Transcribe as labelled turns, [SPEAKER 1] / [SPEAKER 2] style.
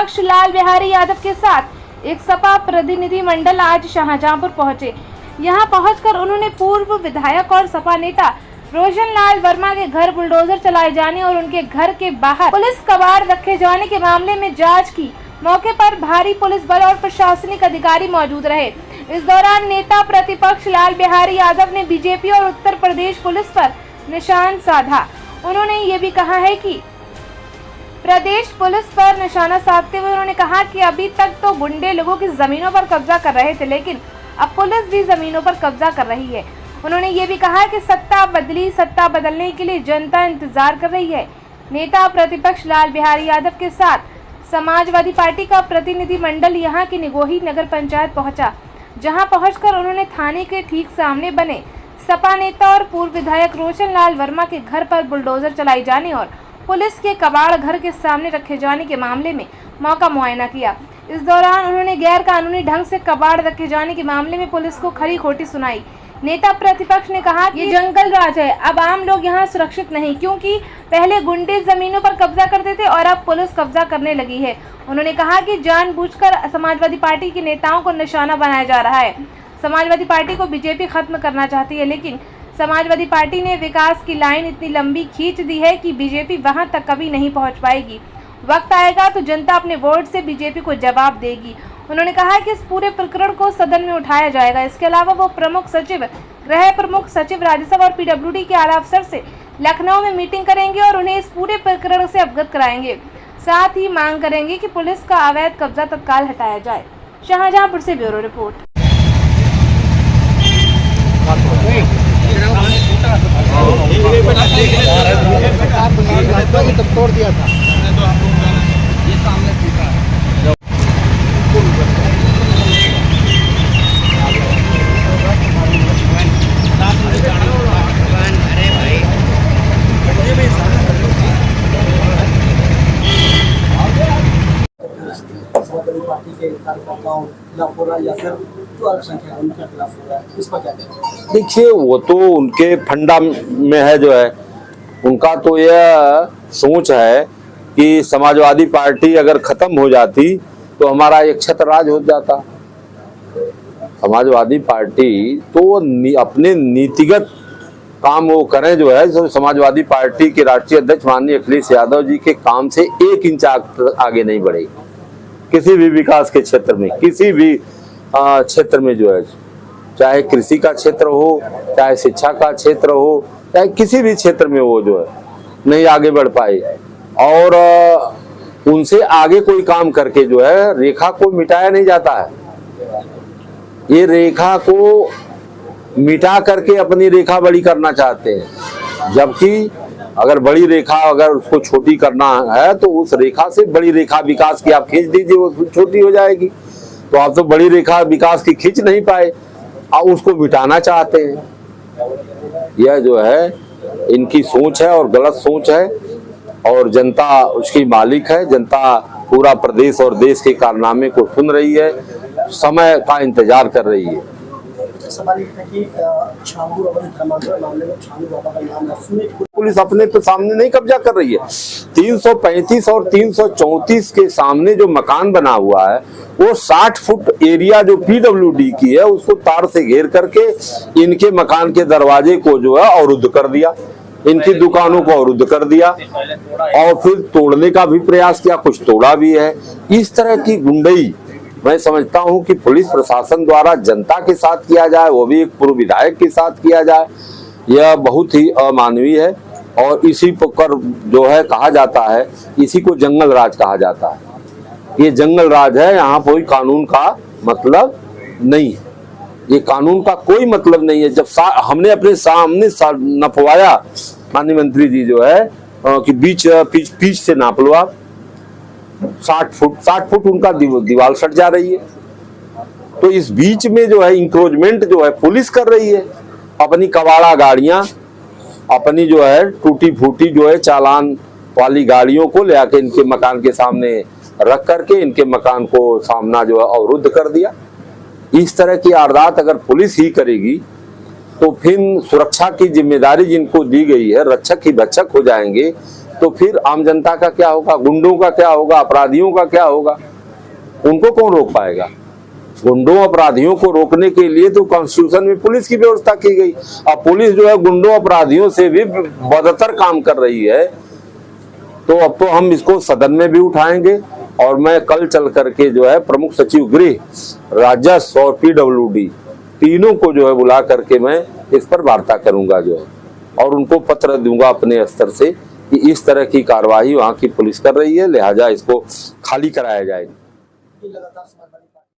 [SPEAKER 1] प्रतिपक्ष लाल बिहारी यादव के साथ एक सपा प्रतिनिधि मंडल आज शाहजहांपुर पहुंचे। यहां पहुंचकर उन्होंने पूर्व विधायक और सपा नेता रोशन लाल वर्मा के घर बुलडोजर चलाए जाने और उनके घर के बाहर पुलिस कबाड़ रखे जाने के मामले में जांच की। मौके पर भारी पुलिस बल और प्रशासनिक अधिकारी मौजूद रहे। इस दौरान नेता प्रतिपक्ष लाल बिहारी यादव ने बीजेपी और उत्तर प्रदेश पुलिस पर निशान साधा। उन्होंने ये भी कहा है कि प्रदेश पुलिस पर निशाना साधते हुए उन्होंने कहा कि अभी तक तो गुंडे लोगों की जमीनों पर कब्जा कर रहे थे, लेकिन अब पुलिस भी जमीनों पर कब्जा कर रही है। उन्होंने ये भी कहा कि सत्ता बदलने के लिए जनता इंतजार कर रही है। नेता प्रतिपक्ष लाल बिहारी यादव के साथ समाजवादी पार्टी का प्रतिनिधि मंडल यहां की निगोही नगर पंचायत पहुंचा, जहां पहुंचकर उन्होंने थाने के ठीक सामने बने सपा नेता और पूर्व विधायक रोशन लाल वर्मा के घर पर बुलडोजर चलाई जाने और पुलिस के कबाड़ घर के सामने रखे जाने के मामले में मौका मुआयना किया। इस दौरान उन्होंने गैर कानूनी ढंग से कबाड़ रखे जाने के मामले में पुलिस को खरी खोटी सुनाई। नेता प्रतिपक्ष ने कहा कि ये जंगल राज है, अब आम लोग यहाँ सुरक्षित नहीं, क्योंकि पहले गुंडे जमीनों पर कब्जा करते थे और अब पुलिस कब्जा करने लगी है। उन्होंने कहा कि जानबूझकर समाजवादी पार्टी के नेताओं को निशाना बनाया जा रहा है। समाजवादी पार्टी को बीजेपी खत्म करना चाहती है, लेकिन समाजवादी पार्टी ने विकास की लाइन इतनी लंबी खींच दी है कि बीजेपी वहां तक कभी नहीं पहुंच पाएगी। वक्त आएगा तो जनता अपने वोट से बीजेपी को जवाब देगी। उन्होंने कहा कि इस पूरे प्रकरण को सदन में उठाया जाएगा। इसके अलावा वो प्रमुख सचिव, गृह प्रमुख सचिव, राज्यसभा और पीडब्ल्यूडी के आला अफसर से लखनऊ में मीटिंग करेंगे और उन्हें इस पूरे प्रकरण से अवगत कराएंगे। साथ ही मांग करेंगे कि पुलिस का अवैध कब्जा तत्काल हटाया जाए। शाहजहांपुर से ब्यूरो रिपोर्ट।
[SPEAKER 2] तोड़ दिया था ये सामने टूटा है। पार्टी के कार्यकर्ताओं खिलाफ हो रहा है या फिर जो अल्पसंख्यक उनके खिलाफ हो रहा है, इस पर क्या कहें?
[SPEAKER 3] देखिए, वो तो उनके फंडा में है, जो है उनका तो यह सोच है कि समाजवादी पार्टी अगर खत्म हो जाती तो हमारा एक छत्र राज हो जाता। समाजवादी पार्टी तो अपने नीतिगत काम वो करें, जो है तो समाजवादी पार्टी के राष्ट्रीय अध्यक्ष माननीय अखिलेश यादव जी के काम से 1 इंच आगे नहीं बढ़ेगी। किसी भी विकास के क्षेत्र में, किसी भी क्षेत्र में, जो है चाहे कृषि का क्षेत्र हो, चाहे शिक्षा का क्षेत्र हो, चाहे किसी भी क्षेत्र में वो जो है नहीं आगे बढ़ पाए। और उनसे आगे कोई काम करके जो है रेखा को मिटाया नहीं जाता है। ये रेखा को मिटा करके अपनी रेखा बड़ी करना चाहते हैं, जबकि अगर बड़ी रेखा अगर उसको छोटी करना है तो उस रेखा से बड़ी रेखा विकास की आप खींच दीजिए, वो छोटी हो जाएगी। तो आप तो बड़ी रेखा विकास की खींच नहीं पाए, आप उसको मिटाना चाहते हैं। यह जो है इनकी सोच है और गलत सोच है, और जनता उसकी मालिक है। जनता पूरा प्रदेश और देश के कारनामे को सुन रही है, समय का इंतजार कर रही है। पुलिस अपने तो सामने नहीं कब्जा कर रही है। 335 और 334 के सामने जो मकान बना हुआ है वो 60 फुट एरिया जो पीडब्ल्यूडी की है उसको तार से घेर करके इनके मकान के दरवाजे को जो है अवरुद्ध कर दिया, इनकी दुकानों को अवरुद्ध कर दिया और फिर तोड़ने का भी प्रयास किया, कुछ तोड़ा भी है। इस तरह की गुंडई मैं समझता हूं कि पुलिस प्रशासन द्वारा जनता के साथ किया जाए, वो भी एक पूर्व विधायक के साथ किया जाए, यह बहुत ही अमानवीय है। और इसी पर जो है कहा जाता है, इसी को जंगल राज कहा जाता है। ये जंगल राज है, यहाँ कोई कानून का मतलब नहीं है। ये कानून का कोई मतलब नहीं है। जब हमने अपने सामने नपवाया, माननीय मंत्री जी जो है कि बीच से नाप लो आप, 60 फुट उनका दीवार सट जा रही है। तो इस बीच में जो है इंक्रोचमेंट जो है पुलिस कर रही है, अपनी कबाड़ा गाड़ियां, अपनी जो है टूटी फूटी जो है चालान वाली गाड़ियों को ले आके इनके मकान के सामने रख करके इनके मकान को सामना जो है अवरुद्ध कर दिया। इस तरह की वारदात अगर पुलिस ही करेगी तो फिर सुरक्षा की जिम्मेदारी जिनको दी गई है, रक्षक ही भक्षक हो जाएंगे। तो फिर आम जनता का क्या होगा, गुंडों का क्या होगा, अपराधियों का क्या होगा? उनको कौन रोक पाएगा? गुंडों अपराधियों को रोकने के लिए तो कॉन्स्टिट्यूशन में पुलिस की व्यवस्था की गई। अब पुलिस जो है गुंडों अपराधियों से भी बदतर काम कर रही है, तो अब तो हम इसको सदन में भी उठाएंगे और मैं कल चल करके जो है प्रमुख सचिव गृह, राजस्व और PWD तीनों को जो है बुला करके मैं इस पर वार्ता करूंगा जो है, और उनको पत्र दूंगा अपने स्तर से कि इस तरह की कार्रवाई वहां की पुलिस कर रही है, लिहाजा इसको खाली कराया जाए।
[SPEAKER 2] लगातार